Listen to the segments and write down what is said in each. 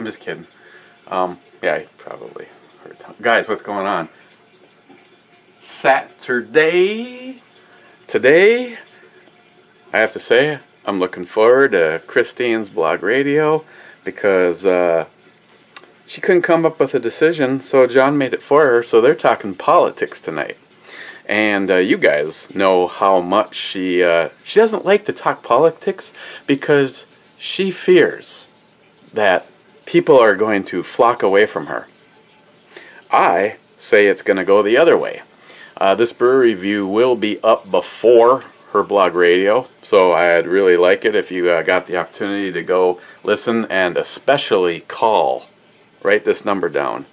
just kidding. Yeah, you probably heard that. Guys, what's going on? Saturday. Today, I have to say, I'm looking forward to Christine's blog radio because she couldn't come up with a decision, so John made it for her, so they're talking politics tonight. And you guys know how much she doesn't like to talk politics because she fears that people are going to flock away from her. I say it's going to go the other way. This brewery review will be up before her blog radio, so I'd really like it if you got the opportunity to go listen and especially call. Write this number down.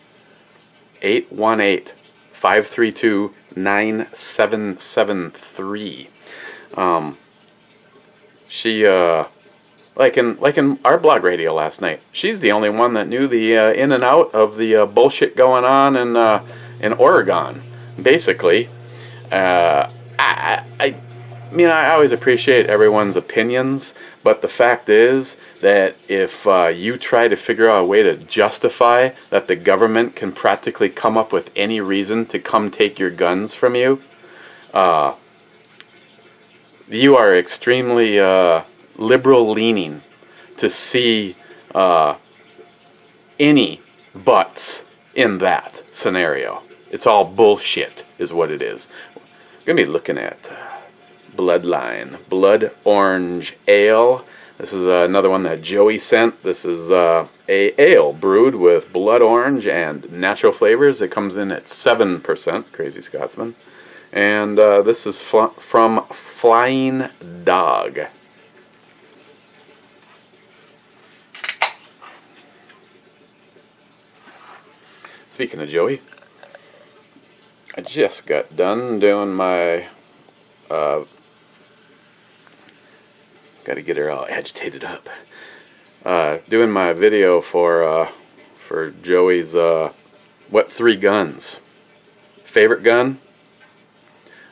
818-532-9773. She like in our blog radio last night, she's the only one that knew the in and out of the bullshit going on in Oregon. Basically, I mean, I always appreciate everyone's opinions, but the fact is that if you try to figure out a way to justify that the government can practically come up with any reason to come take your guns from you, you are extremely liberal-leaning to see any buts in that scenario. It's all bullshit, is what it is. I'm going to be looking at Bloodline Blood Orange Ale. This is another one that Joey sent. This is a ale brewed with blood orange and natural flavors. It comes in at 7%, Crazy Scotsman. And this is from Flying Dog. Speaking of Joey, I just got done doing my, got to get her all agitated up, doing my video for Joey's, what 3 guns? Favorite gun?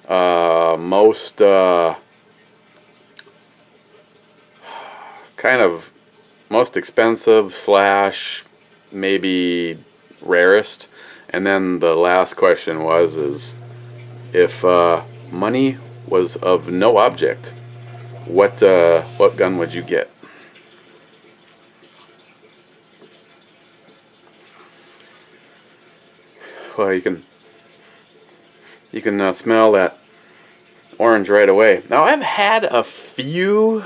Most, kind of, most expensive / maybe rarest. And then the last question is if money was of no object, what gun would you get? Well, you can smell that orange right away. Now, I've had a few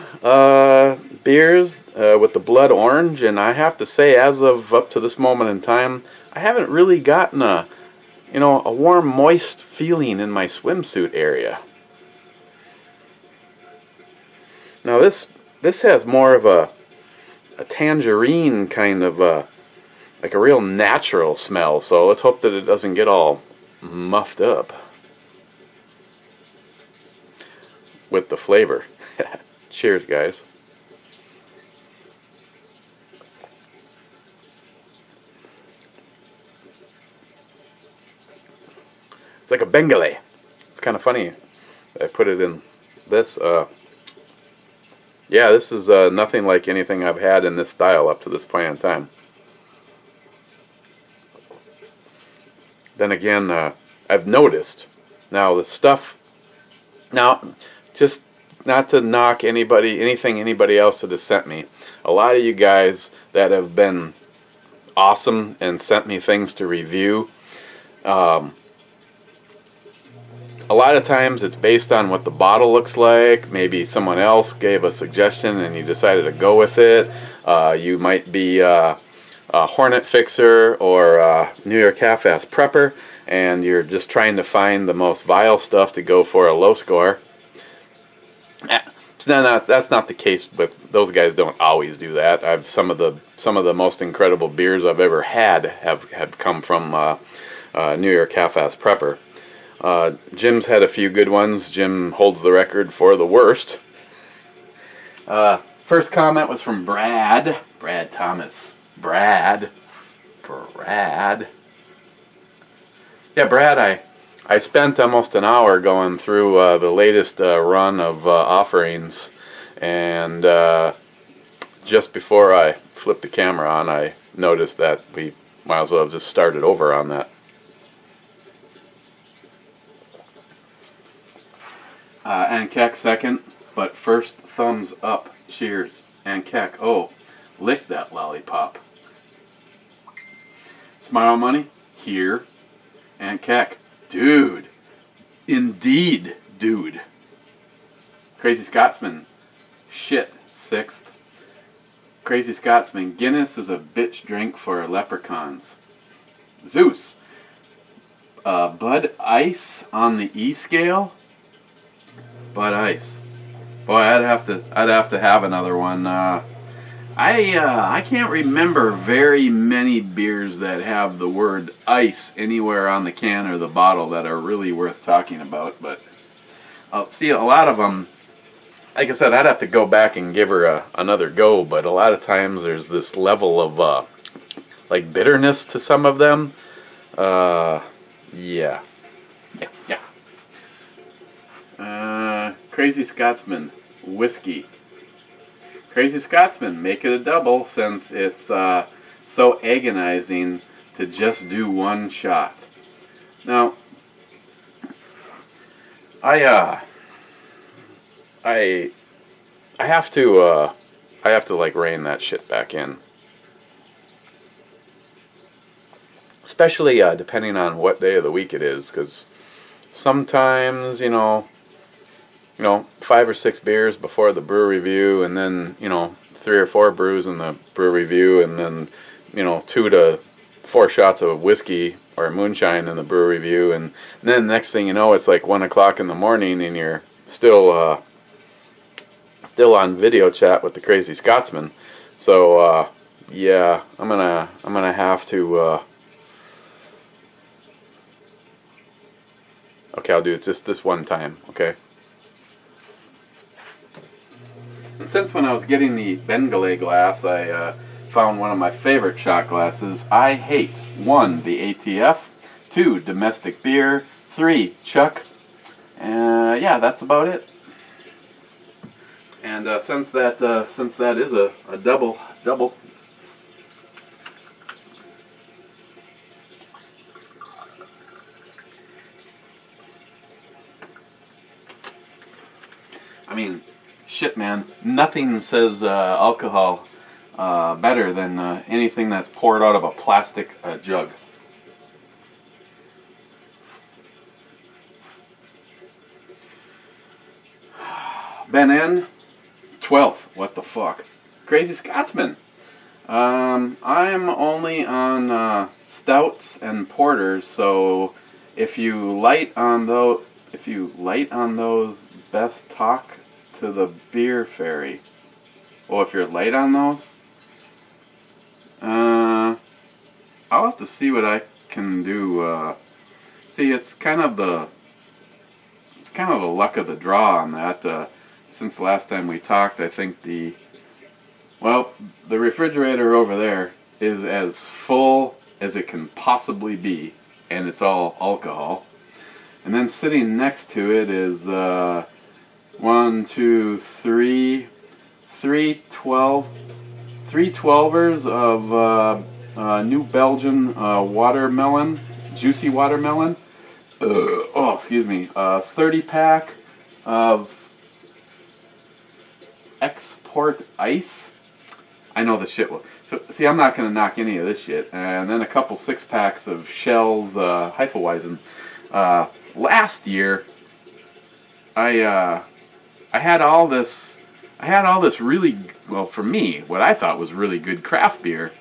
beers with the blood orange, and I have to say, as of up to this moment in time, I haven't really gotten a warm, moist feeling in my swimsuit area. Now this has more of a tangerine kind of like a real natural smell, so let's hope that it doesn't get all muffed up with the flavor. Cheers, guys. It's like a Bengali. It's kind of funny. I put it in this. Yeah, this is nothing like anything I've had in this style up to this point in time. Then again, I've noticed now the stuff. Now, just not to knock anything anybody else that has sent me. A lot of you guys that have been awesome and sent me things to review. A lot of times it's based on what the bottle looks like. Maybe someone else gave a suggestion and you decided to go with it. You might be a Hornet Fixer or New York Half-Ass Prepper, and you're just trying to find the most vile stuff to go for a low score. That's not the case with those guys. Don't always do that. Some of the most incredible beers I've ever had have come from New York Half-Ass Prepper. Jim's had a few good ones. Jim holds the record for the worst. First comment was from Brad Thomas. Brad. Yeah, Brad, I spent almost an hour going through the latest run of offerings, and just before I flipped the camera on, I noticed that we might as well have just started over on that. And Keck second, but first thumbs up. Cheers. And Keck, oh, lick that lollipop. Smile Money, here. And Keck, dude. Indeed, dude. Crazy Scotsman, shit, sixth. Crazy Scotsman, Guinness is a bitch drink for leprechauns. Zeus, Bud Ice on the E scale. Bud Ice. Boy, I'd have to have another one. I can't remember very many beers that have the word ice anywhere on the can or the bottle that are really worth talking about. But see, a lot of them, like I said, I'd have to go back and give her another go. But a lot of times there's this level of like bitterness to some of them. Yeah. Crazy Scotsman, whiskey. Crazy Scotsman, make it a double since it's so agonizing to just do one shot. Now, I have to like rein that shit back in. Especially depending on what day of the week it is, because sometimes, you know, 5 or 6 beers before the brew review, and then, 3 or 4 brews in the brew review, and then, 2 to 4 shots of whiskey or moonshine in the brew review, and then next thing you know, it's like 1 o'clock in the morning, and you're still on video chat with the Crazy Scotsman. So yeah, I'm gonna have to. Okay, I'll do it just this one time. Okay. And since when I was getting the Bengale glass, I found one of my favorite shot glasses. I hate 1, the ATF, 2, domestic beer, 3, Chuck. Yeah, that's about it. And since that is a double. I mean, shit, man. Nothing says alcohol better than anything that's poured out of a plastic jug. Ben N, 12th. What the fuck? Crazy Scotsman. I'm only on stouts and porters, so if you light on those, best talk to the beer fairy. Oh, if you're late on those, I'll have to see what I can do. See, it's kind of the luck of the draw on that. Since the last time we talked, I think the refrigerator over there is as full as it can possibly be, and it's all alcohol. And then sitting next to it is 1, 2, 3, 3 12ers of New Belgian watermelon, juicy watermelon. Oh, excuse me. 30-pack of Export Ice. I know the shit will. So, see, I'm not going to knock any of this shit. And then a couple 6-packs of Shell's Hefeweizen. Last year, I had all this really, well, for me, what I thought was really good craft beer,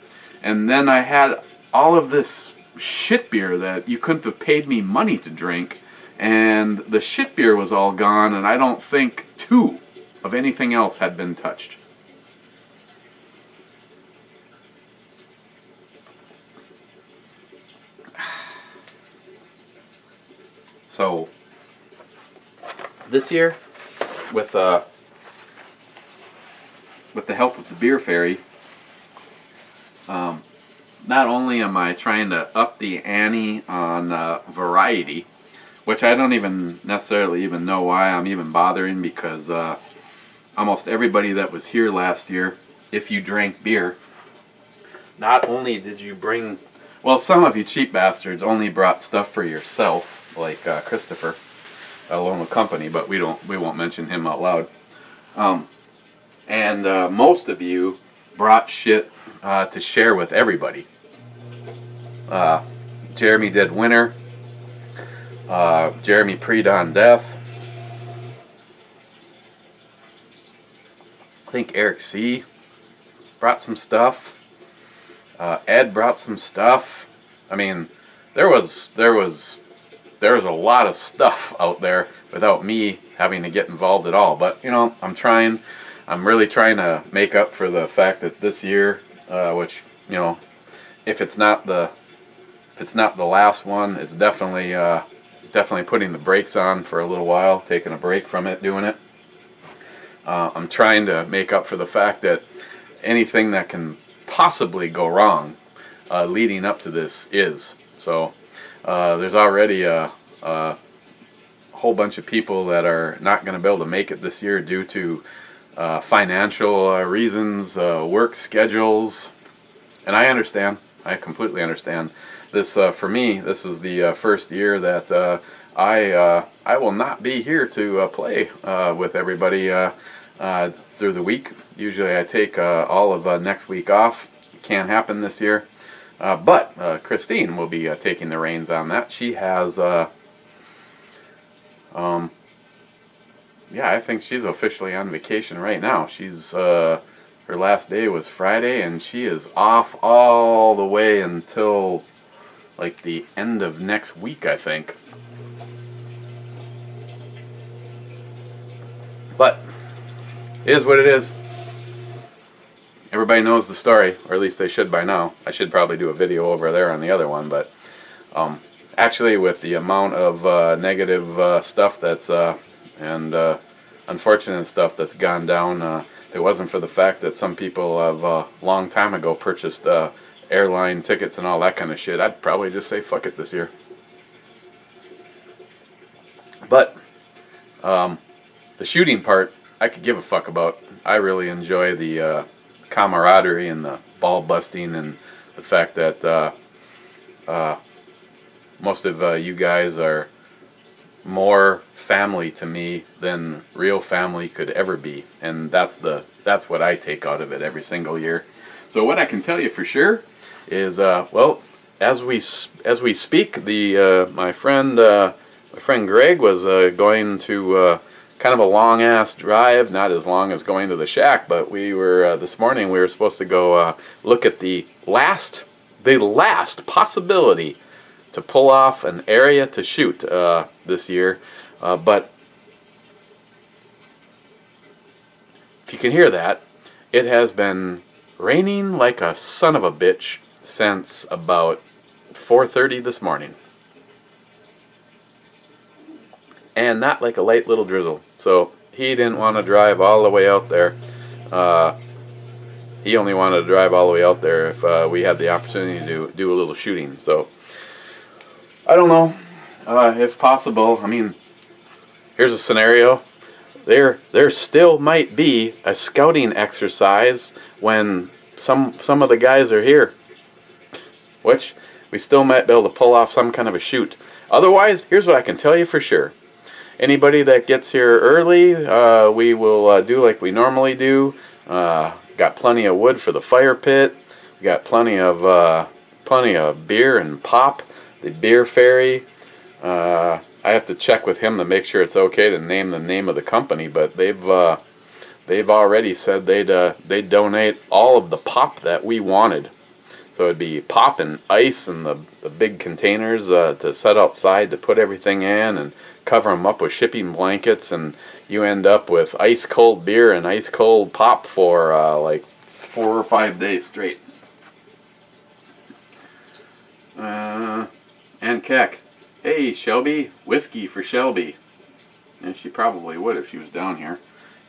and then I had all of this shit beer that you couldn't have paid me money to drink, and the shit beer was all gone, and I don't think 2 of anything else had been touched. So this year, with the help of the beer fairy, not only am I trying to up the ante on variety, which I don't even necessarily even know why I'm even bothering, because almost everybody that was here last year if you drank beer, not only did you bring, well, some of you cheap bastards only brought stuff for yourself, like Christopher, along with company, but we won't mention him out loud. And most of you brought shit to share with everybody. Jeremy did Winter. Jeremy pre-dawn Death. I think Eric C. brought some stuff. Ed brought some stuff. I mean, there was a lot of stuff out there without me having to get involved at all. But you know, I'm really trying to make up for the fact that this year, which, you know, if it's not the last one, it's definitely putting the brakes on for a little while, taking a break from it, doing it. I'm trying to make up for the fact that anything that can possibly go wrong leading up to this is. So there's already a whole bunch of people that are not going to be able to make it this year due to financial reasons, work schedules, and I understand. I completely understand. This for me, this is the first year that I will not be here to play with everybody through the week. Usually I take all of next week off. It can't happen this year. But Christine will be taking the reins on that. She has, yeah, I think she's officially on vacation right now. She's, her last day was Friday, and she is off all the way until like the end of next week, I think. But it is what it is. Everybody knows the story, or at least they should by now. I should probably do a video over there on the other one, but actually with the amount of negative stuff that's and unfortunate stuff that's gone down, if it wasn't for the fact that some people have a long time ago purchased airline tickets and all that kind of shit, I'd probably just say fuck it this year. But the shooting part, I could give a fuck about. I really enjoy the camaraderie and the ball busting and the fact that most of you guys are more family to me than real family could ever be, and that's what I take out of it every single year. So what I can tell you for sure is, well, as we speak, my friend Greg was going to kind of a long ass drive, not as long as going to the shack, but we were this morning we were supposed to go look at the last possibility to pull off an area to shoot this year, but if you can hear that, it has been raining like a son of a bitch since about 4:30 this morning. And not like a light little drizzle. So he didn't want to drive all the way out there. He only wanted to drive all the way out there if we had the opportunity to do a little shooting. So I don't know if possible. I mean, here's a scenario. There still might be a scouting exercise when some of the guys are here, which we still might be able to pull off some kind of a shoot. Otherwise, here's what I can tell you for sure. Anybody that gets here early, we will do like we normally do. Got plenty of wood for the fire pit. We got plenty of beer and pop. The beer ferry. I have to check with him to make sure it's okay to name the name of the company, but they've already said they'd donate all of the pop that we wanted. So it'd be pop and ice and the big containers to set outside to put everything in and cover them up with shipping blankets, and you end up with ice cold beer and ice cold pop for like 4 or 5 days straight. And Keck, hey Shelby, whiskey for Shelby. And she probably would if she was down here.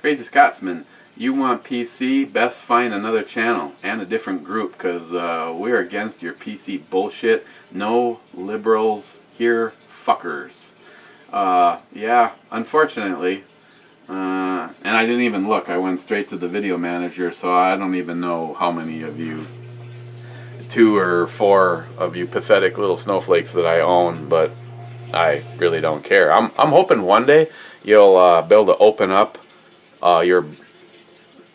Crazy Scotsman, you want PC? Best find another channel and a different group, because we're against your PC bullshit. No liberals here, fuckers. Yeah, unfortunately, And I didn't even look. I went straight to the video manager, so I don't even know how many of you, 2 or 4 of you pathetic little snowflakes that I own, but I really don't care. I'm hoping one day you'll be able to open up your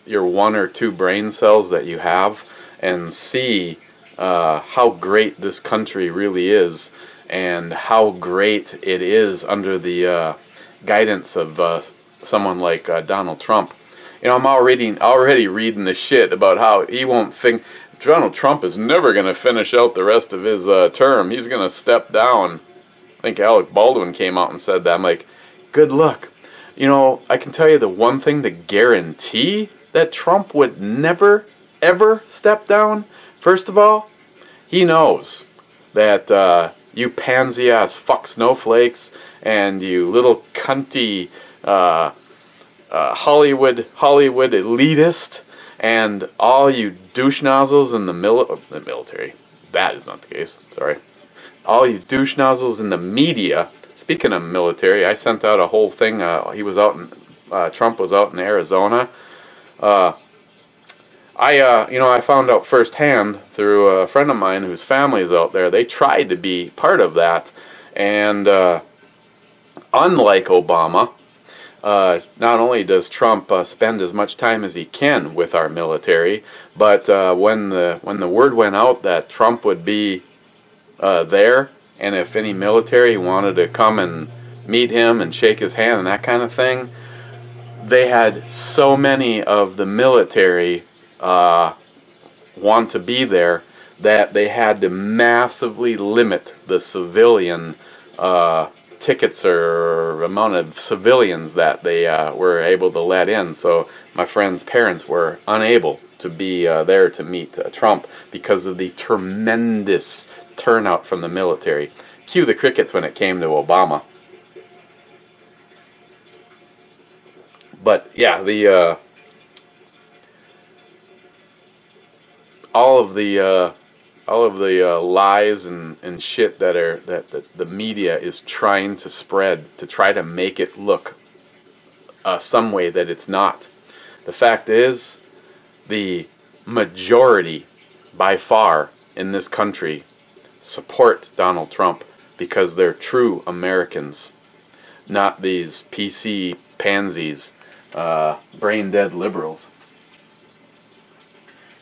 1 or 2 brain cells that you have and see how great this country really is, and how great it is under the guidance of someone like Donald Trump. You know, I'm already reading the shit about how he won't think Donald Trump is never going to finish out the rest of his term. He's going to step down. I think Alec Baldwin came out and said that. I'm like, good luck. You know, I can tell you the one thing to guarantee that Trump would never, ever step down. First of all, he knows that you pansy-ass fuck snowflakes and you little cunty Hollywood elitist and all you douche nozzles in the military. That is not the case. Sorry. All you douche nozzles in the media. Speaking of military, I sent out a whole thing. He was out in Trump was out in Arizona. I found out firsthand through a friend of mine whose family is out there. They tried to be part of that, and unlike Obama, not only does Trump spend as much time as he can with our military, but when the word went out that Trump would be there, and if any military wanted to come and meet him and shake his hand and that kind of thing, they had so many of the military want to be there that they had to massively limit the civilian tickets or amount of civilians that they were able to let in. So my friend's parents were unable to be there to meet Trump because of the tremendous turnout from the military. Cue the crickets when it came to Obama. But yeah, the all of the lies and shit that the media is trying to spread to try to make it look some way that it's not. The fact is, the majority, by far, in this country support Donald Trump because they're true Americans, not these PC pansies, brain-dead liberals.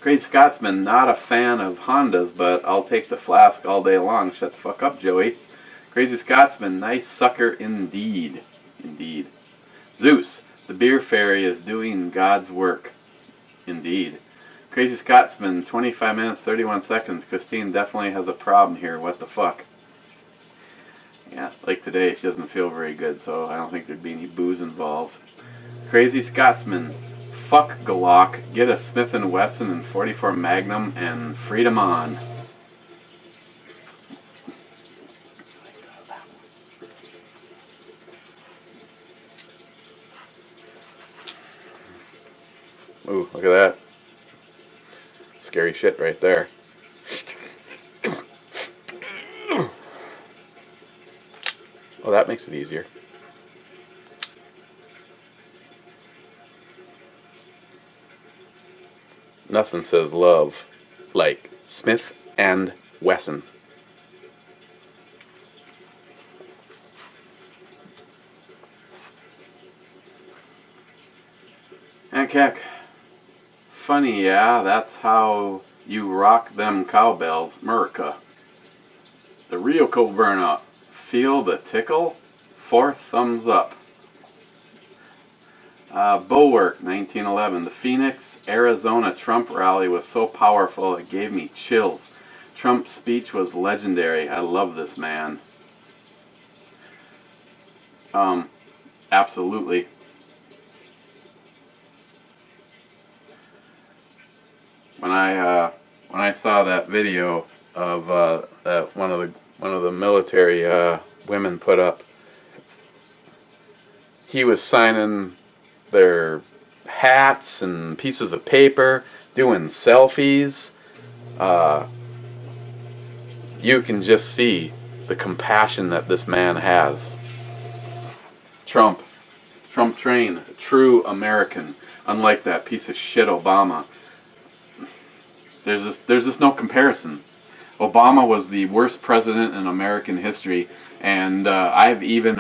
Crazy Scotsman, not a fan of Hondas, but I'll take the flask all day long. Shut the fuck up, Joey. Crazy Scotsman, nice sucker indeed. Indeed. Zeus, the beer fairy is doing God's work. Indeed. Crazy Scotsman, 25 minutes, 31 seconds. Christine definitely has a problem here. What the fuck? Yeah, like today, she doesn't feel very good, so I don't think there'd be any booze involved. Crazy Scotsman, fuck Glock, get a Smith & Wesson and 44 Magnum and freedom on. Ooh, look at that. Scary shit right there. Oh, that makes it easier. Nothing says love like Smith and Wesson. And Keck, funny, yeah, that's how you rock them cowbells, Murica. The real cold burnout. Feel the tickle? 4 thumbs up. Bulwark, 1911. The Phoenix, Arizona Trump rally was so powerful it gave me chills. Trump's speech was legendary. I love this man. Absolutely. When I saw that video of that one of the military women put up, he was signing their hats and pieces of paper, doing selfies. You can just see the compassion that this man has. Trump Trump train, a true American, unlike that piece of shit Obama. There's just no comparison. Obama was the worst president in American history, and I have even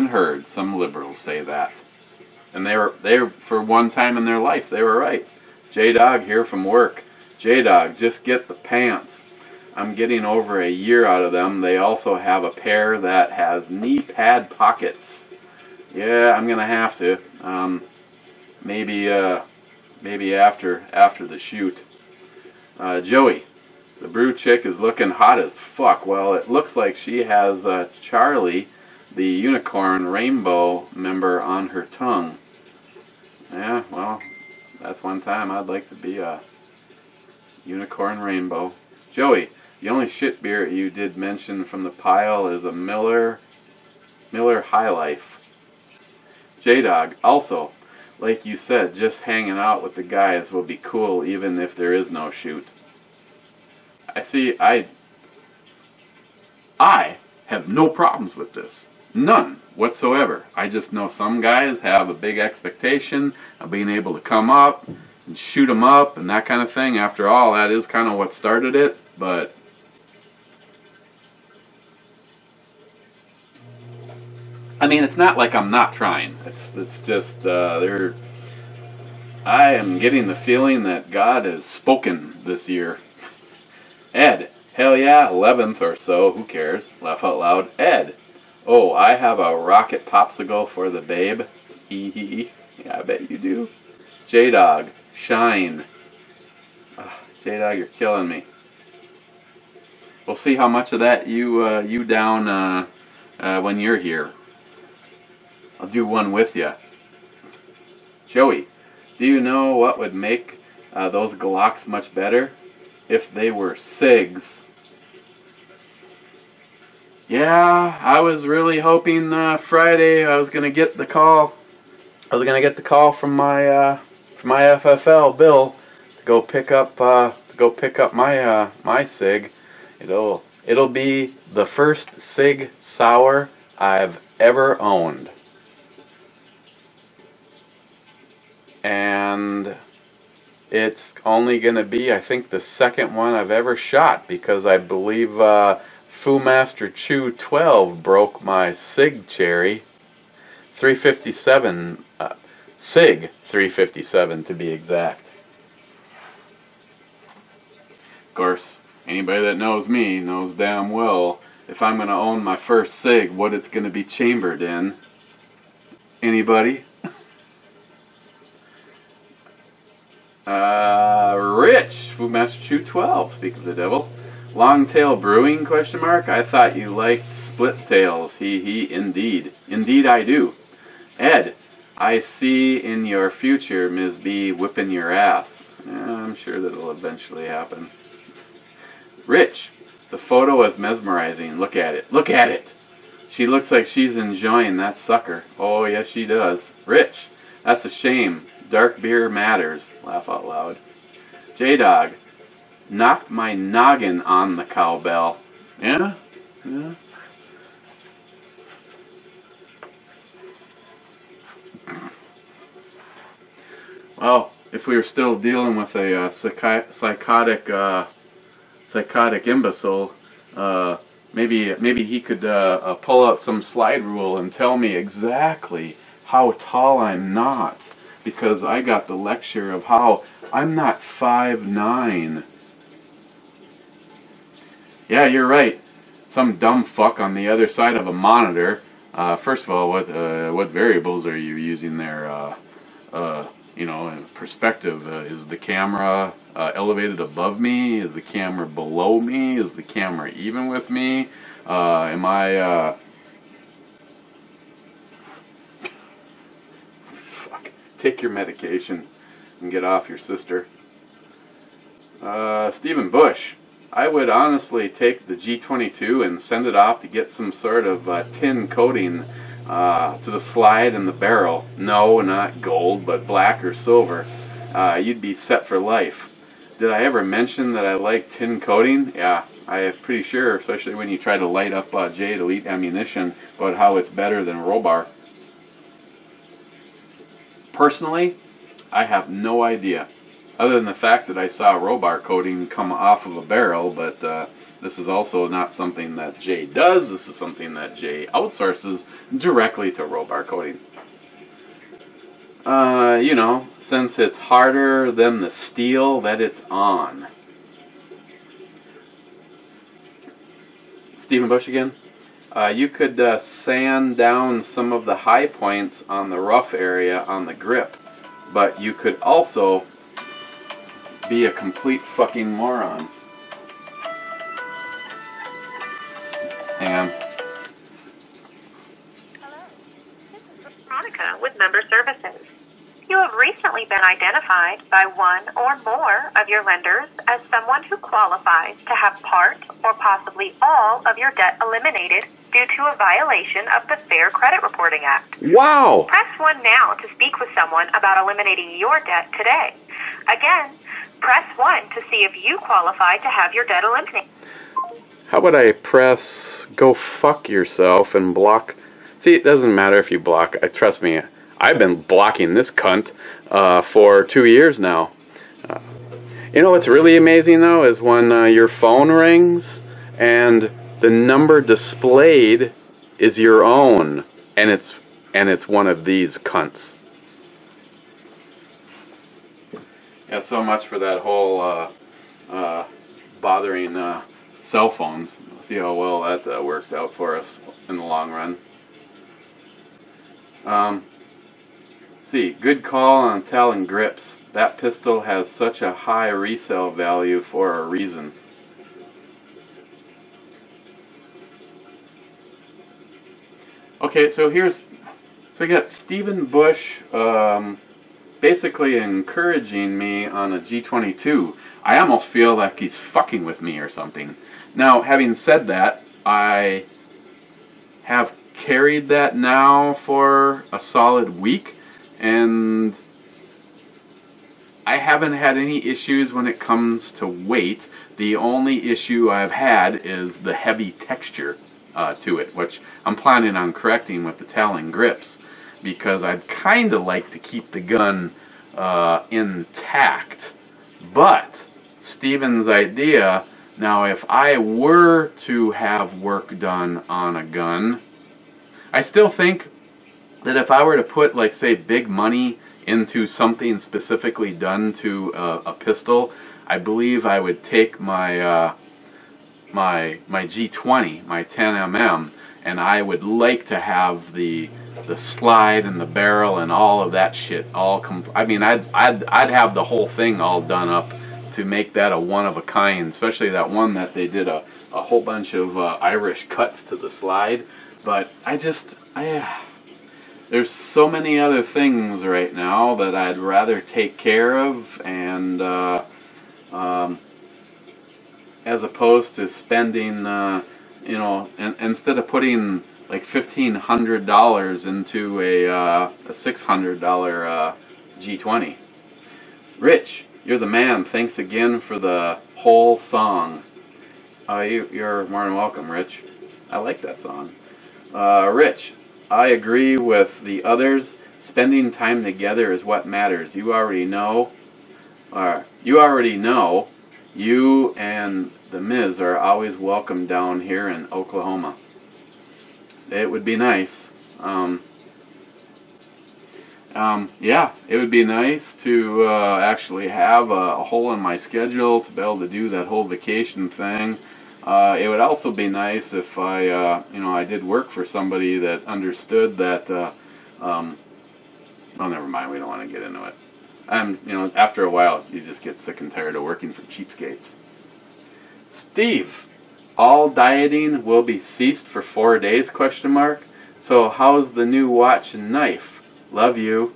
heard some liberals say that. And they were for one time in their life, they were right. J-Dog here from work. J-Dog, just get the pants. I'm getting over a year out of them. They also have a pair that has knee pad pockets. Yeah, I'm gonna have to. Maybe after the shoot. Joey, the brew chick is looking hot as fuck. Well, it looks like she has Charlie, the unicorn rainbow member, on her tongue. Yeah, well, that's one time I'd like to be a unicorn rainbow. Joey, the only shit beer you did mention from the pile is a Miller High Life. J-Dog, also, like you said, just hanging out with the guys will be cool even if there is no shoot. I have no problems with this. None whatsoever. I just know some guys have a big expectation of being able to come up and shoot them up and that kind of thing. After all, that is kind of what started it, but I mean, it's not like I'm not trying. It's just I am getting the feeling that God has spoken this year. Ed, hell yeah, 11th or so, who cares? Laugh out loud. Ed, oh, I have a rocket popsicle for the babe. Hee hee. Yeah, I bet you do. J-Dog, shine. J-Dog, you're killing me. We'll see how much of that you down when you're here. I'll do one with you. Joey, do you know what would make those Glocks much better? If they were SIGs. Yeah, I was really hoping Friday I was gonna get the call. I was gonna get the call from my FFL Bill to go pick up my SIG. It'll be the first SIG sour I've ever owned. And it's only going to be, I think, the second one I've ever shot, because I believe Fu Master Chew 12 broke my SIG cherry. 357, SIG 357 to be exact. Of course, anybody that knows me knows damn well if I'm going to own my first SIG, what it's going to be chambered in. Anybody? Rich, Fu Master Chew 12, speak of the devil. Longtail Brewing, question mark? I thought you liked split tails. He, indeed. Indeed I do. Ed, I see in your future Ms. B whipping your ass. I'm sure that'll eventually happen. Rich, the photo is mesmerizing. Look at it. Look at it. She looks like she's enjoying that sucker. Oh, yes, she does. Rich, that's a shame. Dark beer matters. Laugh out loud. J-Dog, knocked my noggin on the cowbell. Yeah? Yeah. Well, if we were still dealing with a psychotic imbecile, maybe he could pull out some slide rule and tell me exactly how tall I'm not, because I got the lecture of how I'm not 5'9". Yeah, you're right. Some dumb fuck on the other side of a monitor. First of all, what variables are you using there? Perspective. Is the camera elevated above me? Is the camera below me? Is the camera even with me? Am I... Fuck. Take your medication and get off your sister. Stephen Bush. I would honestly take the G22 and send it off to get some sort of tin coating to the slide and the barrel. No, not gold, but black or silver. You'd be set for life. Did I ever mention that I like tin coating? Yeah, I'm pretty sure, especially when you try to light up Jade Elite ammunition, about how it's better than Robar. Personally, I have no idea. Other than the fact that I saw Robar coating come off of a barrel, but this is also not something that Jay does. This is something that Jay outsources directly to Robar coating. You know, since it's harder than the steel that it's on. Stephen Bush again. You could sand down some of the high points on the rough area on the grip, but you could also be a complete fucking moron. Hang on. Hello, this is Veronica with Member Services. You have recently been identified by one or more of your lenders as someone who qualifies to have part or possibly all of your debt eliminated due to a violation of the Fair Credit Reporting Act. Wow! Press 1 now to speak with someone about eliminating your debt today. Again, press 1 to see if you qualify to have your debt eliminated. How about I press go fuck yourself and block? See, it doesn't matter if you block. Trust me, I've been blocking this cunt for 2 years now. You know what's really amazing though is when your phone rings and the number displayed is your own, and it's one of these cunts. Yeah, so much for that whole bothering cell phones. See how well that worked out for us in the long run. See, good call on Talon grips. That pistol has such a high resale value for a reason. Okay, so we got Stephen Bush basically encouraging me on a G22. I almost feel like he's fucking with me or something. Now, having said that, I have carried that now for a solid week, and I haven't had any issues when it comes to weight. The only issue I've had is the heavy texture to it, which I'm planning on correcting with the Talon grips, because I'd kind of like to keep the gun intact. But Steven's idea, now if I were to have work done on a gun, I still think that if I were to put, like, say, big money into something specifically done to a pistol, I believe I would take my my G20, my 10mm, and I would like to have the slide and the barrel and all of that shit all I mean, I'd have the whole thing all done up to make that a one of a kind, especially that one that they did a whole bunch of Irish cuts to the slide. But there's so many other things right now that I'd rather take care of, and as opposed to spending, you know, instead of putting like $1,500 into a $600 G20. Rich, you're the man. Thanks again for the whole song. You're more than welcome, Rich. I like that song. Rich, I agree with the others. Spending time together is what matters. You already know. You and the Miz are always welcome down here in Oklahoma. It would be nice. Yeah, it would be nice to actually have a hole in my schedule to be able to do that whole vacation thing. It would also be nice if I did work for somebody that understood that. Well, never mind. We don't want to get into it. After a while, you just get sick and tired of working for cheapskates. Steve, all dieting will be ceased for 4 days? ? So how's the new watch and knife? Love you.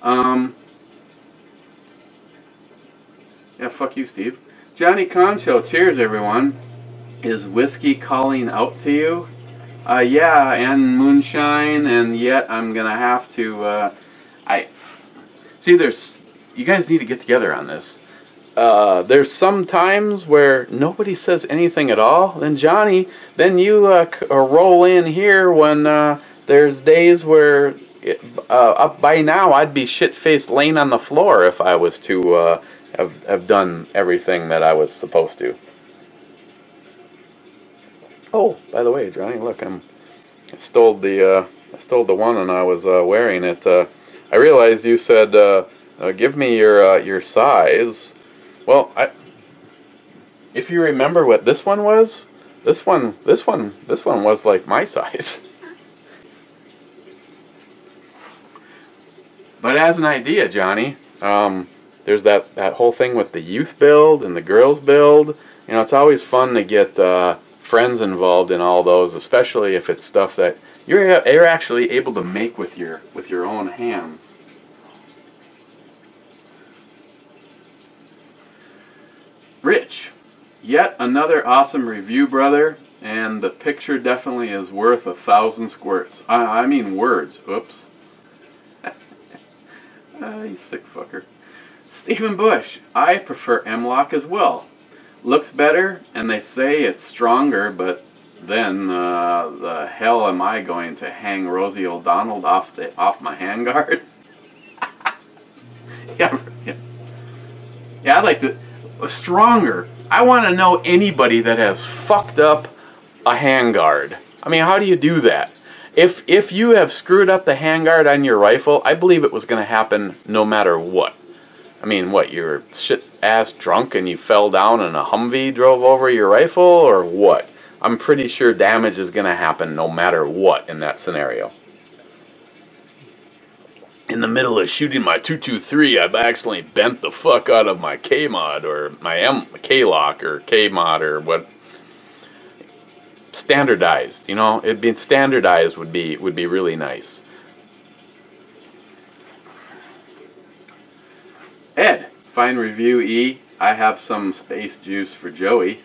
Yeah, fuck you, Steve. Johnny Concho, cheers, everyone. Is whiskey calling out to you? Yeah, and moonshine, and yet I'm gonna have to. You guys need to get together on this. There's some times where nobody says anything at all. Then Johnny, then you roll in here when there's days where by now I'd be shit-faced laying on the floor if I was to have done everything that I was supposed to. Oh, by the way, Johnny, look, I stole the one and I was wearing it. I realized you said give me your size. Well, if you remember what this one was, this one was like my size. But as an idea, Johnny, there's that whole thing with the youth build and the girls build. You know, it's always fun to get friends involved in all those, especially if it's stuff that you're actually able to make with your own hands. Rich, yet another awesome review, brother, and the picture definitely is worth 1,000 squirts. I mean words. Oops. You sick fucker. Stephen Bush, I prefer M-Lock as well. Looks better, and they say it's stronger, but then the hell am I going to hang Rosie O'Donnell off my handguard? Yeah, I'd like to stronger. I want to know anybody that has fucked up a handguard. I mean, how do you do that? If you have screwed up the handguard on your rifle, I believe it was going to happen no matter what. I mean, what, you were shit-ass drunk and you fell down and a Humvee drove over your rifle, or what? I'm pretty sure damage is going to happen no matter what in that scenario. In the middle of shooting my 223, I've accidentally bent the fuck out of my K-Mod or my K-Lock or K-Mod or what. Standardized, you know, it being standardized would be really nice. Ed, fine review, E. I have some space juice for Joey.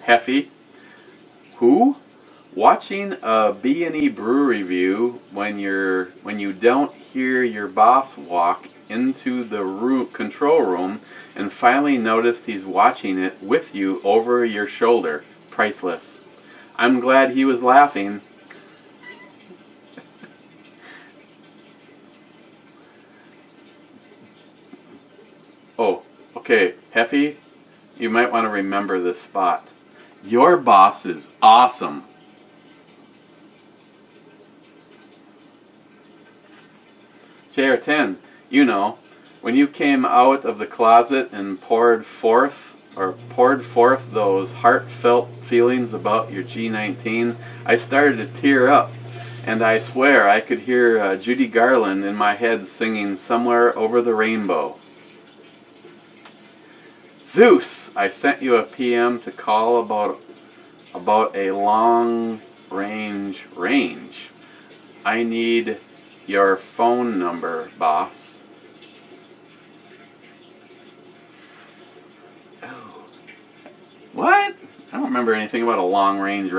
Heffy, who? Watching a B&E brew review when you don't hear your boss walk into the control room and finally notice he's watching it with you over your shoulder. Priceless. I'm glad he was laughing. Oh, okay, Heffy, you might want to remember this spot. Your boss is awesome. JR10, you know, when you came out of the closet and poured forth those heartfelt feelings about your G19, I started to tear up, and I swear I could hear Judy Garland in my head singing Somewhere Over the Rainbow. Zeus, I sent you a PM to call about a long range. I need your phone number, boss. Oh. What? I don't remember anything about a long range.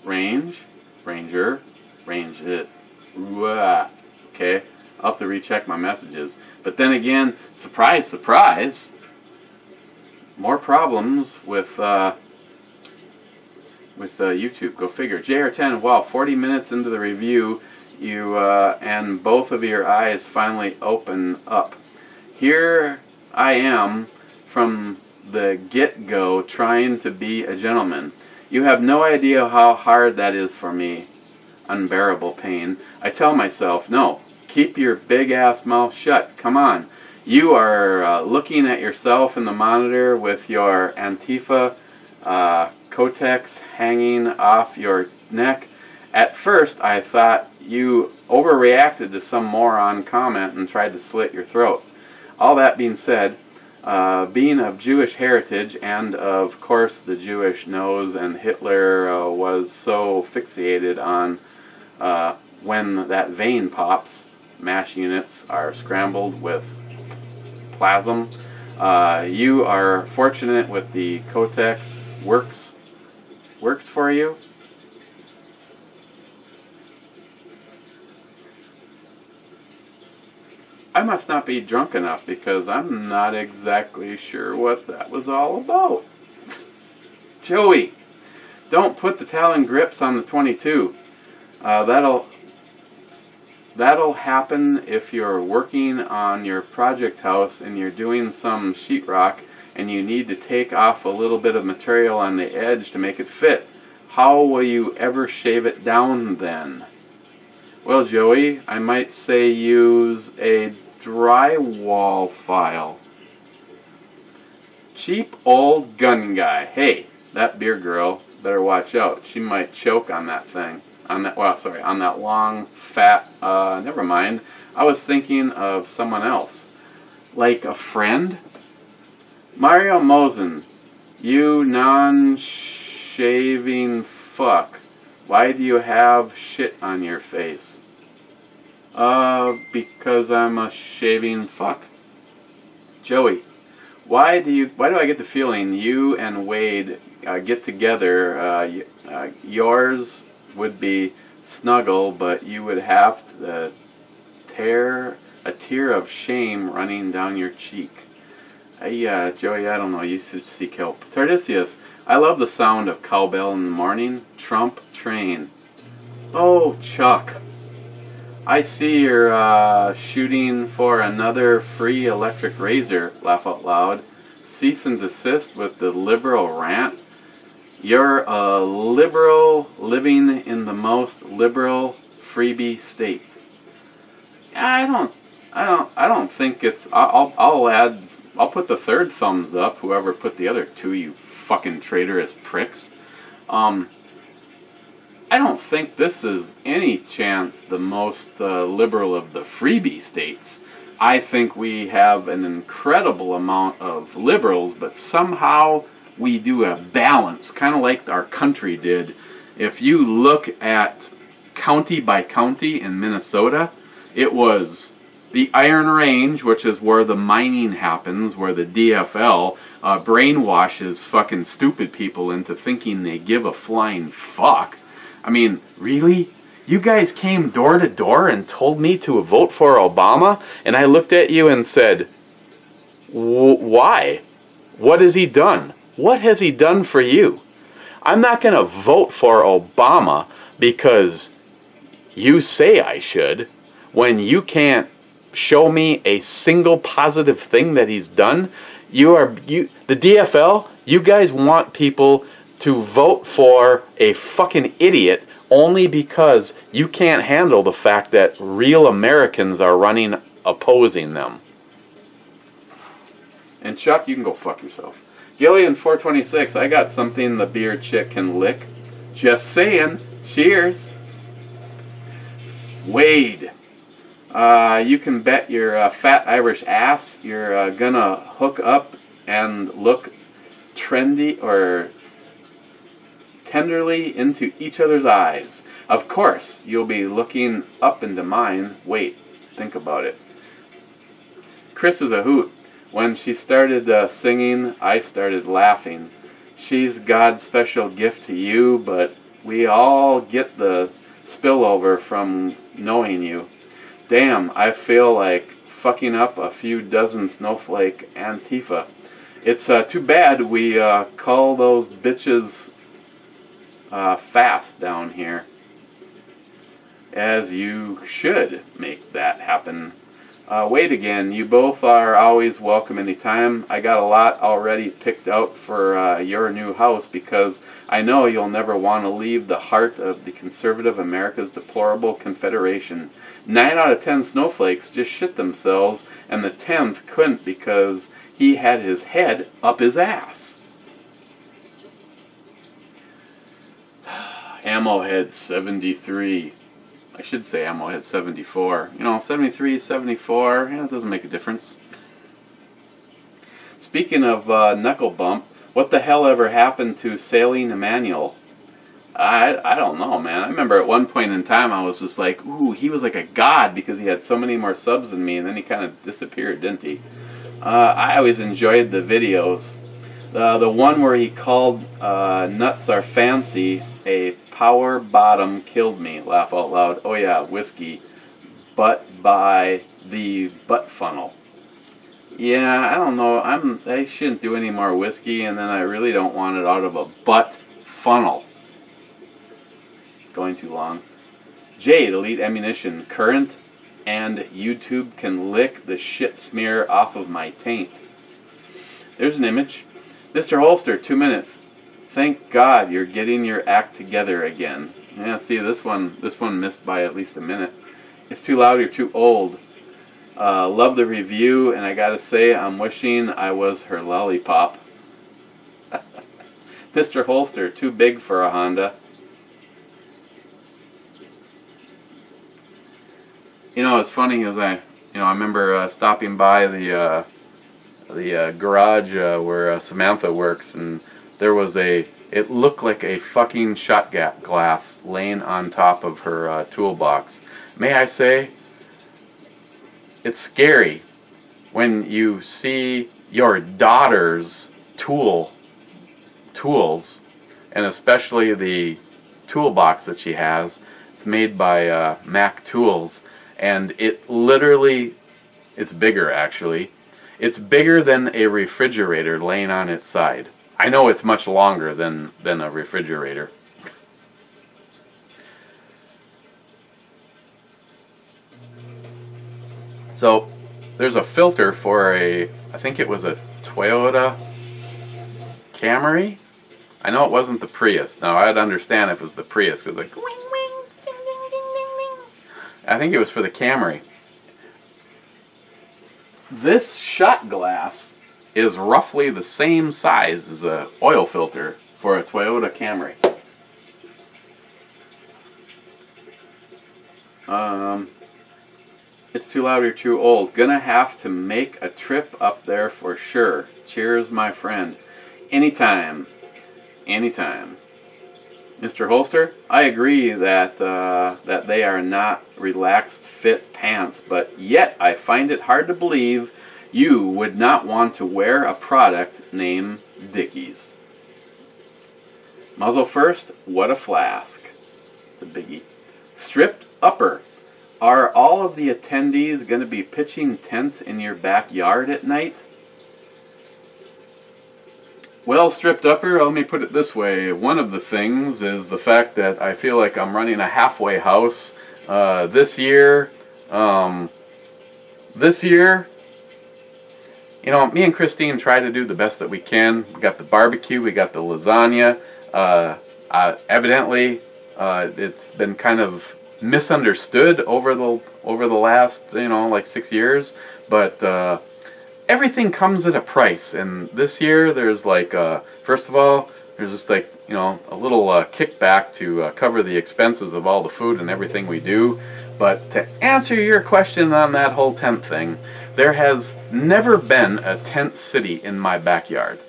Ranger, range it. Okay, I'll have to recheck my messages. But then again, surprise, surprise. More problems with YouTube. Go figure. JR10, wow, 40 minutes into the review, you and both of your eyes finally open up. Here I am from the get-go trying to be a gentleman. You have no idea how hard that is for me. Unbearable pain. I tell myself, no, keep your big-ass mouth shut. Come on. You are looking at yourself in the monitor with your Antifa Kotex hanging off your neck. At first, I thought you overreacted to some moron comment and tried to slit your throat. All that being said, being of Jewish heritage and, of course, the Jewish nose and Hitler was so fixated on when that vein pops, MASH units are scrambled with plasm. You are fortunate with the Kotex. Works for you. I must not be drunk enough because I'm not exactly sure what that was all about. Joey, Don't put the Talon grips on the 22. That'll happen if you're working on your project house and you're doing some sheetrock and you need to take off a little bit of material on the edge to make it fit. How will you ever shave it down then? Well, Joey, I might say use a drywall file. Cheap old gun guy. Hey, that beer girl, better watch out. She might choke on that thing. On that long, fat, never mind. I was thinking of someone else. Like a friend? Mario Mosen, you non-shaving fuck. Why do you have shit on your face? Because I'm a shaving fuck. Joey, why do I get the feeling you and Wade get together? Yours would be snuggle, but you would have to tear a tear of shame running down your cheek. Joey, I don't know. You should seek help. Tardisius, I love the sound of cowbell in the morning. Trump train. Oh, Chuck. I see you're shooting for another free electric razor. Laugh out loud. Cease and desist with the liberal rant. You're a liberal living in the most liberal freebie state. I don't think it's. I'll put the third thumbs up. Whoever put the other two, you fucking traitorous pricks. I don't think this is any chance the most liberal of the freebie states. I think we have an incredible amount of liberals, but somehow we do a balance, kind of like our country did. If you look at county by county in Minnesota, it was the Iron Range, which is where the mining happens, where the DFL brainwashes fucking stupid people into thinking they give a flying fuck. I mean, really? You guys came door to door and told me to vote for Obama, and I looked at you and said, why? What has he done? What has he done for you? I'm not going to vote for Obama because you say I should, when you can't show me a single positive thing that he's done. The DFL, you guys want people to vote for a fucking idiot only because you can't handle the fact that real Americans are running opposing them. And Chuck, you can go fuck yourself. Gillian 426, I got something the beer chick can lick. Just saying. Cheers. Wade, you can bet your fat Irish ass you're gonna hook up and look trendy or tenderly into each other's eyes. Of course, you'll be looking up into mine. Wait, think about it. Chris is a hoot. When she started singing, I started laughing. She's God's special gift to you, but we all get the spillover from knowing you. Damn, I feel like fucking up a few dozen snowflake Antifa. It's too bad we call those bitches fast down here. As you should make that happen. Wait again, you both are always welcome anytime. I got a lot already picked out for your new house because I know you'll never want to leave the heart of the conservative America's deplorable confederation. 9 out of 10 snowflakes just shit themselves, and the 10th couldn't because he had his head up his ass. Ammo Head 73. I should say Ammo Head 74. You know, 73, 74, it doesn't make a difference. Speaking of knuckle bump, what the hell ever happened to Sailing Emmanuel? I don't know, man. I remember at one point in time I was just like, ooh, he was like a god because he had so many more subs than me, and then he kind of disappeared, didn't he? I always enjoyed the videos. The one where he called Nuts Are Fancy a power bottom killed me. Laugh out loud. Oh yeah, whiskey. But by the butt funnel. Yeah, I don't know. I shouldn't do any more whiskey, and then I really don't want it out of a butt funnel. going too long. J, delete ammunition. Current and YouTube can lick the shit smear off of my taint. There's an image. Mr. Holster, 2 minutes. Thank God you're getting your act together again. Yeah, see, this one missed by at least a minute. It's too loud, you're too old. Love the review, and I gotta say, I'm wishing I was her lollipop. Mr. Holster, too big for a Honda. You know, it's funny as I remember stopping by the garage where Samantha works, and there was it looked like a fucking shot glass laying on top of her toolbox. May I say, it's scary when you see your daughter's tools, and especially the toolbox that she has. It's made by Mac Tools, and it literally, it's bigger actually. It's bigger than a refrigerator laying on its side. I know it's much longer than a refrigerator. So there's a filter for I think it was a Toyota Camry. I know it wasn't the Prius. Now I'd understand if it was the Prius, because like, wing, wing, ding, ding, ding, ding, ding. I think it was for the Camry. This shot glass is roughly the same size as an oil filter for a Toyota Camry. It's too loud, you're too old. Gonna have to make a trip up there for sure. Cheers, my friend. Anytime. Anytime. Mr. Holster, I agree that that they are not relaxed fit pants, but yet I find it hard to believe you would not want to wear a product named Dickies. Muzzle first, what a flask. It's a biggie. Stripped upper. Are all of the attendees going to be pitching tents in your backyard at night? Well, stripped upper, let me put it this way. One of the things is the fact that I feel like I'm running a halfway house this year. You know, me and Christine try to do the best that we can. We got the barbecue, we got the lasagna. Evidently, it's been kind of misunderstood over the last, like 6 years. But everything comes at a price, and this year there's like, first of all, there's just like, a little kickback to cover the expenses of all the food and everything we do. But to answer your question on that whole tent thing, there has never been a tent city in my backyard.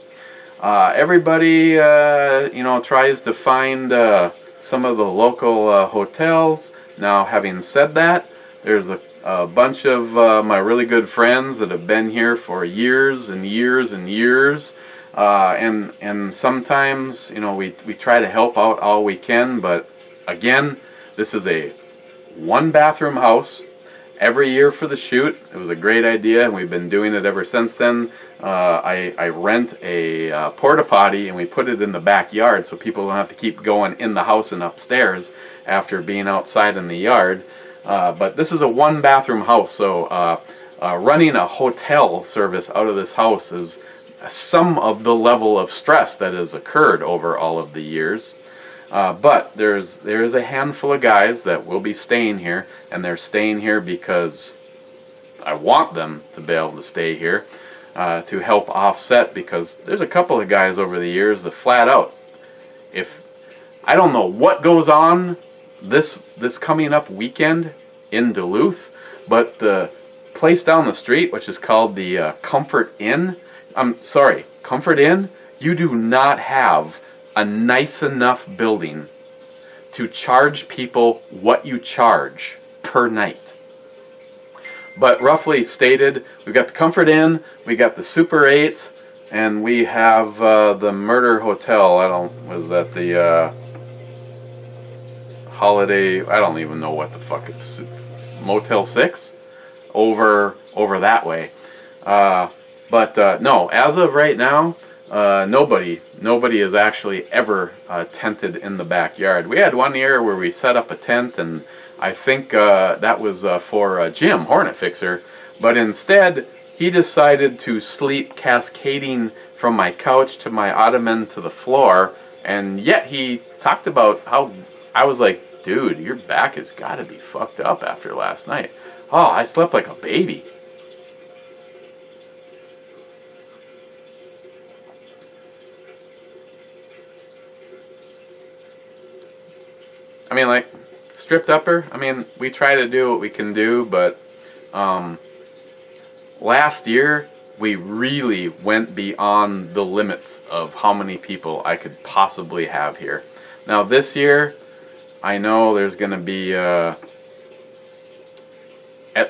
Everybody, tries to find some of the local hotels. Now, having said that, there's a bunch of my really good friends that have been here for years and years and years. And sometimes, we try to help out all we can. But again, this is a one-bathroom house. Every year for the shoot, it was a great idea, and we've been doing it ever since then. I rent a porta potty, and we put it in the backyard so people don't have to keep going in the house and upstairs after being outside in the yard. But this is a one-bathroom house, so running a hotel service out of this house is some of the level of stress that has occurred over all of the years. But there's a handful of guys that will be staying here, and they're staying here because I want them to be able to stay here to help offset, because there's a couple of guys over the years that flat out, if I don't know what goes on this coming up weekend in Duluth, but the place down the street, which is called the Comfort Inn, Comfort Inn, you do not have a nice enough building to charge people what you charge per night. But roughly stated, we've got the Comfort Inn, we got the Super 8s, and we have the Murder Hotel. Was that the Holiday, I don't even know what the fuck it's, Motel 6? Over that way. But no, as of right now, Nobody has actually ever tented in the backyard. We had one year where we set up a tent, and I think that was for Jim, Hornet Fixer, but instead he decided to sleep cascading from my couch to my ottoman to the floor, and yet he talked about how I was like, dude, your back has got to be fucked up after last night. Oh, I slept like a baby. I mean, like, stripped upper, I mean, we try to do what we can do, but last year we really went beyond the limits of how many people I could possibly have here. Now this year, I know there's going to be at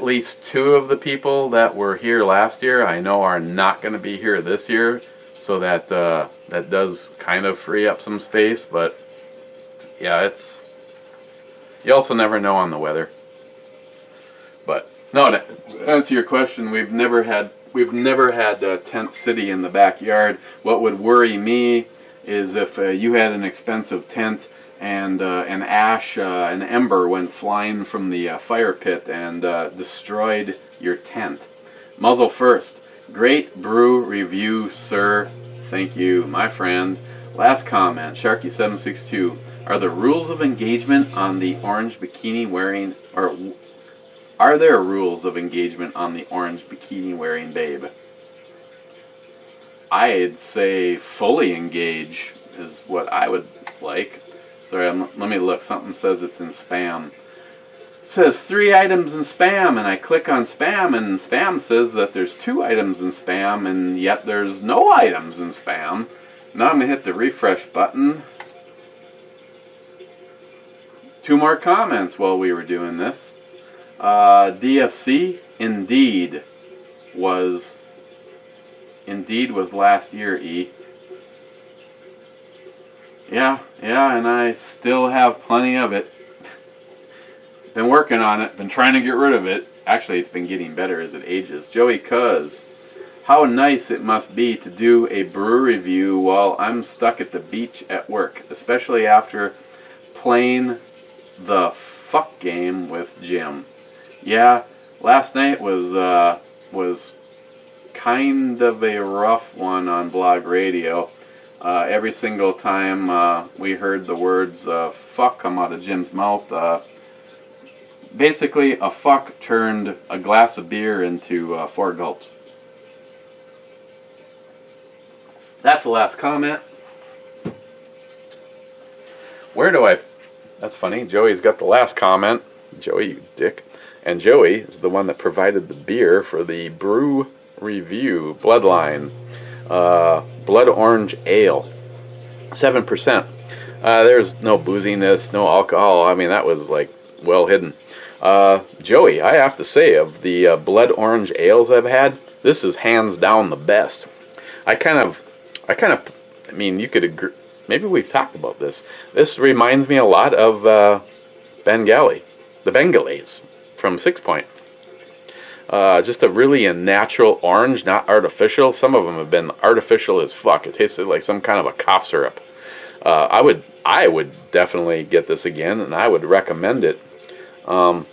least 2 of the people that were here last year I know are not going to be here this year, so that that does kind of free up some space, but yeah, it's... You also never know on the weather. But no, to answer your question, we've never had tent city in the backyard. What would worry me is if you had an expensive tent and an ember went flying from the fire pit and destroyed your tent. Muzzle first. Great brew review, sir. Thank you, my friend. Last comment, Sharky762. Are the rules of engagement on the orange bikini wearing, or are there rules of engagement on the orange bikini wearing babe? I'd say fully engage is what I would like. Sorry, let me look. Something says it's in spam. It says 3 items in spam, and I click on spam, and spam says that there's 2 items in spam, and yet there's no items in spam. Now I'm going to hit the refresh button. 2 more comments while we were doing this. DFC indeed was last year, E. Yeah, and I still have plenty of it. Been working on it, been trying to get rid of it. Actually, it's been getting better as it ages. Joey Cuz, how nice it must be to do a brew review while I'm stuck at the beach at work, especially after playing the fuck game with Jim. Yeah, last night was kind of a rough one on blog radio. Every single time we heard the words fuck come out of Jim's mouth, basically a fuck turned a glass of beer into 4 gulps. That's the last comment. Where do I... That's funny. Joey's got the last comment. Joey, you dick. And Joey is the one that provided the beer for the brew review. Bloodline. Blood Orange Ale. 7%. There's no booziness, no alcohol. I mean, that was like well hidden. Joey, I have to say, of the Blood Orange Ales I've had, this is hands down the best. I mean, you could agree. Maybe we've talked about this. This reminds me a lot of Bengali, the Bengalis from 6 Point. Just a really natural orange, not artificial. Some of them have been artificial as fuck. It tasted like some kind of a cough syrup. I would definitely get this again, and I would recommend it. You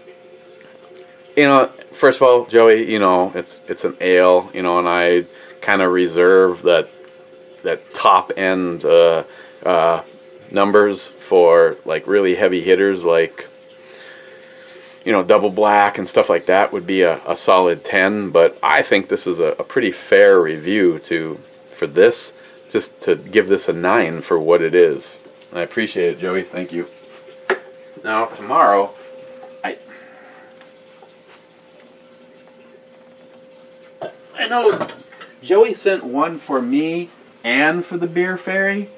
know, first of all, Joey, you know, it's an ale, you know, and I kind of reserve that top end numbers for like really heavy hitters, like, you know, double black and stuff like that would be a solid 10. But I think this is a pretty fair review for this, just to give this a 9 for what it is. I appreciate it, Joey. Thank you. Now tomorrow, I know Joey sent one for me and for the Beer Fairy,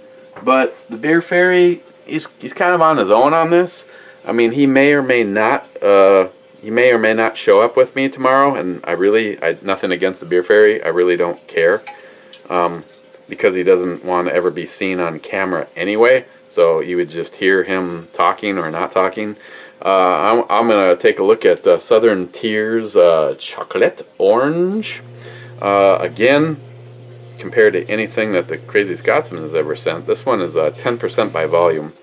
but the Beer Fairy, he's kind of on his own on this. I mean, he may or may not show up with me tomorrow, and I nothing against the Beer Fairy. I really don't care, because he doesn't want to ever be seen on camera anyway. So you would just hear him talking or not talking. I'm gonna take a look at Southern Tier's Chocolate Orange. Again, compared to anything that the Crazy Scotsman has ever sent. This one is 10% by volume.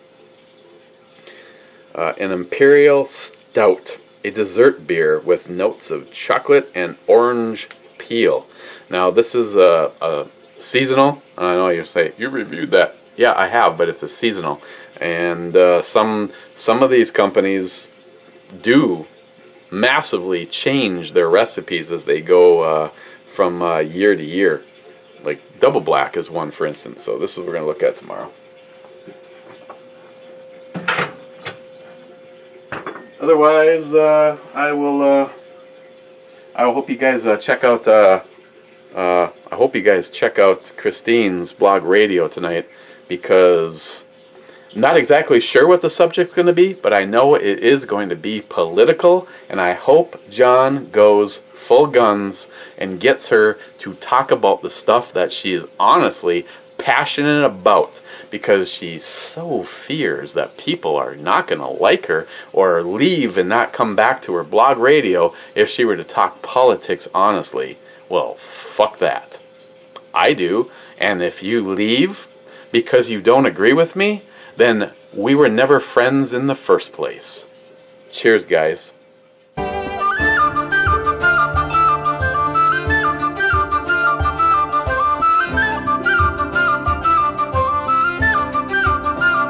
An Imperial Stout, a dessert beer with notes of chocolate and orange peel. Now this is a seasonal. I know you say you reviewed that. Yeah, I have, but it's a seasonal. And some of these companies do massively change their recipes as they go from year to year. Like Double Black is one, for instance. So this is what we're going to look at tomorrow. Otherwise, I will hope you guys check out. I hope you guys check out Christine's blog radio tonight, because I'm not exactly sure what the subject's going to be, but I know it is going to be political, and I hope John goes full guns and gets her to talk about the stuff that she is honestly passionate about, because she so fears that people are not going to like her or leave and not come back to her blog radio if she were to talk politics honestly. Well, fuck that. I do, and if you leave because you don't agree with me, then we were never friends in the first place. Cheers, guys.